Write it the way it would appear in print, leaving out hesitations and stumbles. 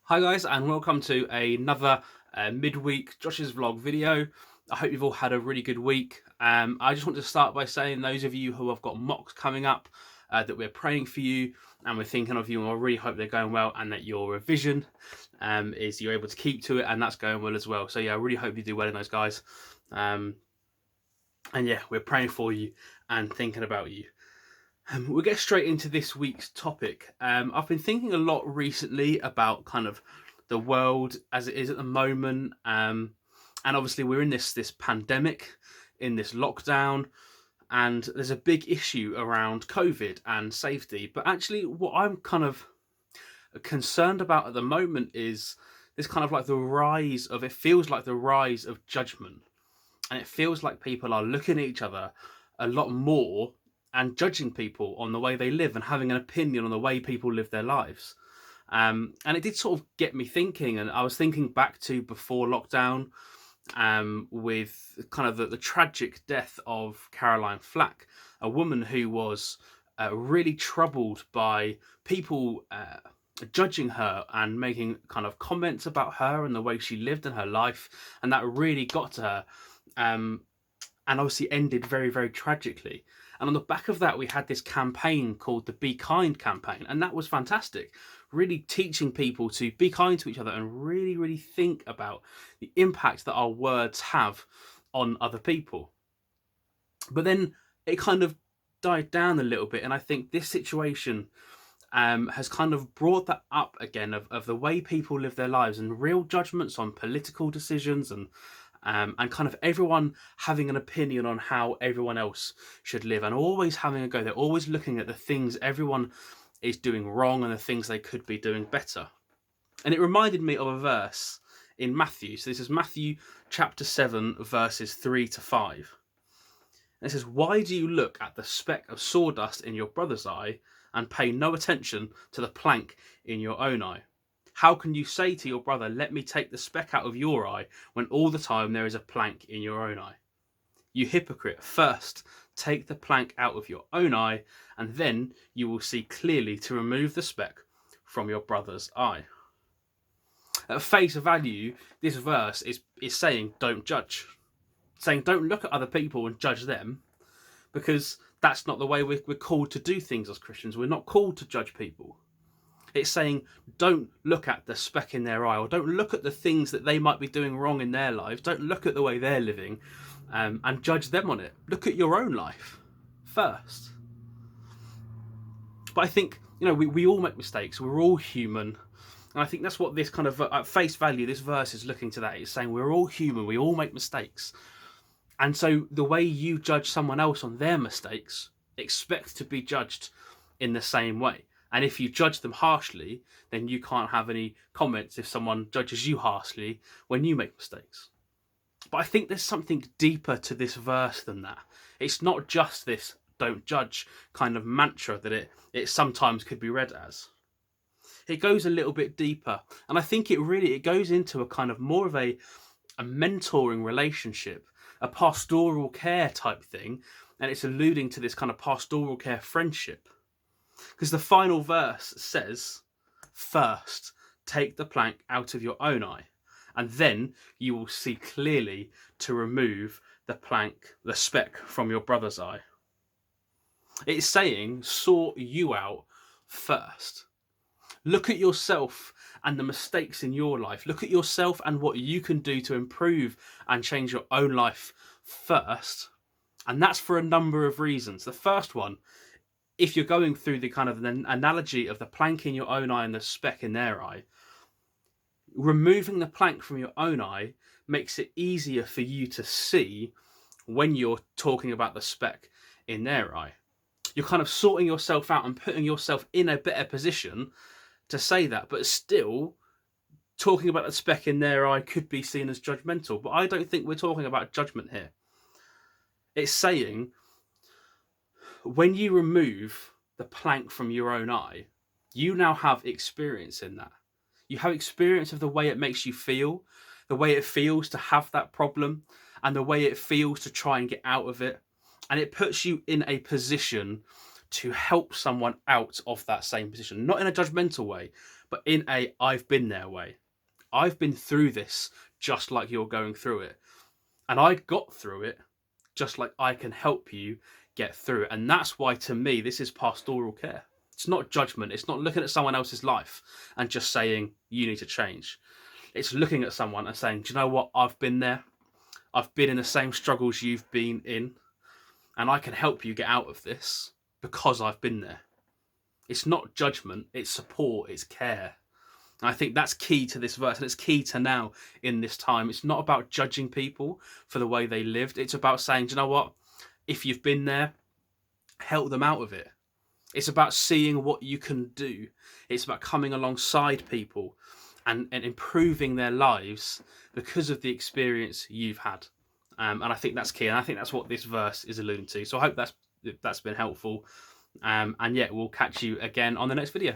Hi guys, and welcome to another midweek Josh's vlog video. I hope you've all had a really good week. I just want to start by saying those of you who have got mocks coming up, that we're praying for you and we're thinking of you, and I really hope they're going well and that your revision is you're able to keep to it and that's going well as well. So yeah, I really hope you do well in those, guys. And yeah, we're praying for you and thinking about you. We'll get straight into this week's topic. I've been thinking a lot recently about kind of the world as it is at the moment, and obviously we're in this pandemic, in this lockdown, and there's a big issue around COVID and safety. But actually, what I'm kind of concerned about at the moment is this kind of like the rise of, it feels like the rise of judgment, and it feels like people are looking at each other a lot more and judging people on the way they live and having an opinion on the way people live their lives. And it did sort of get me thinking, and I was thinking back to before lockdown, with kind of the tragic death of Caroline Flack, a woman who was really troubled by people judging her and making kind of comments about her and the way she lived in her life, and that really got to her. And obviously ended very, very tragically. And on the back of that, we had this campaign called the Be Kind campaign, and that was fantastic. Really teaching people to be kind to each other and really, really think about the impact that our words have on other people. But then it kind of died down a little bit, and I think this situation has kind of brought that up again of the way people live their lives and real judgments on political decisions, and kind of everyone having an opinion on how everyone else should live and always having a go. They're always looking at the things everyone is doing wrong and the things they could be doing better. And it reminded me of a verse in Matthew. So this is Matthew chapter 7, verses 3 to 5. And it says, "Why do you look at the speck of sawdust in your brother's eye and pay no attention to the plank in your own eye? How can you say to your brother, 'Let me take the speck out of your eye,' when all the time there is a plank in your own eye? You hypocrite, first take the plank out of your own eye, and then you will see clearly to remove the speck from your brother's eye." At face value, this verse is saying don't judge. Saying don't look at other people and judge them, because that's not the way we're called to do things as Christians. We're not called to judge people. It's saying don't look at the speck in their eye, or don't look at the things that they might be doing wrong in their lives. Don't look at the way they're living, and judge them on it. Look at your own life first. But I think, we all make mistakes. We're all human. And I think that's what this kind of, at face value, this verse is looking to that. It's saying we're all human. We all make mistakes. And so the way you judge someone else on their mistakes, expect to be judged in the same way. And if you judge them harshly, then you can't have any comments if someone judges you harshly when you make mistakes. But I think there's something deeper to this verse than that. It's not just this don't judge kind of mantra that it sometimes could be read as. It goes a little bit deeper. And I think it goes into a kind of more of a mentoring relationship, a pastoral care type thing. And it's alluding to this kind of pastoral care friendship. Because the final verse says, "First, take the plank out of your own eye, and then you will see clearly to remove the speck from your brother's eye." It's saying, sort you out first. Look at yourself and the mistakes in your life. Look at yourself and what you can do to improve and change your own life first. And that's for a number of reasons. The first one, if you're going through the kind of an analogy of the plank in your own eye and the speck in their eye, removing the plank from your own eye makes it easier for you to see when you're talking about the speck in their eye. You're kind of sorting yourself out and putting yourself in a better position to say that, but still talking about the speck in their eye could be seen as judgmental. But I don't think we're talking about judgment here. It's saying when you remove the plank from your own eye, you now have experience in that. You have experience of the way it makes you feel, the way it feels to have that problem, and the way it feels to try and get out of it. And it puts you in a position to help someone out of that same position, not in a judgmental way, but in a I've been there way. I've been through this just like you're going through it. And I got through it just like I can help you get through it. And that's why, to me, this is pastoral care. It's not judgment. It's not looking at someone else's life and just saying, you need to change. It's looking at someone and saying, do you know what? I've been there. I've been in the same struggles you've been in. And I can help you get out of this because I've been there. It's not judgment. It's support. It's care. And I think that's key to this verse, and it's key to now in this time. It's not about judging people for the way they lived. It's about saying, do you know what? If you've been there, help them out of it. It's about seeing what you can do. It's about coming alongside people and improving their lives because of the experience you've had. And I think that's key. And I think that's what this verse is alluding to. So I hope that's been helpful. And yeah, we'll catch you again on the next video.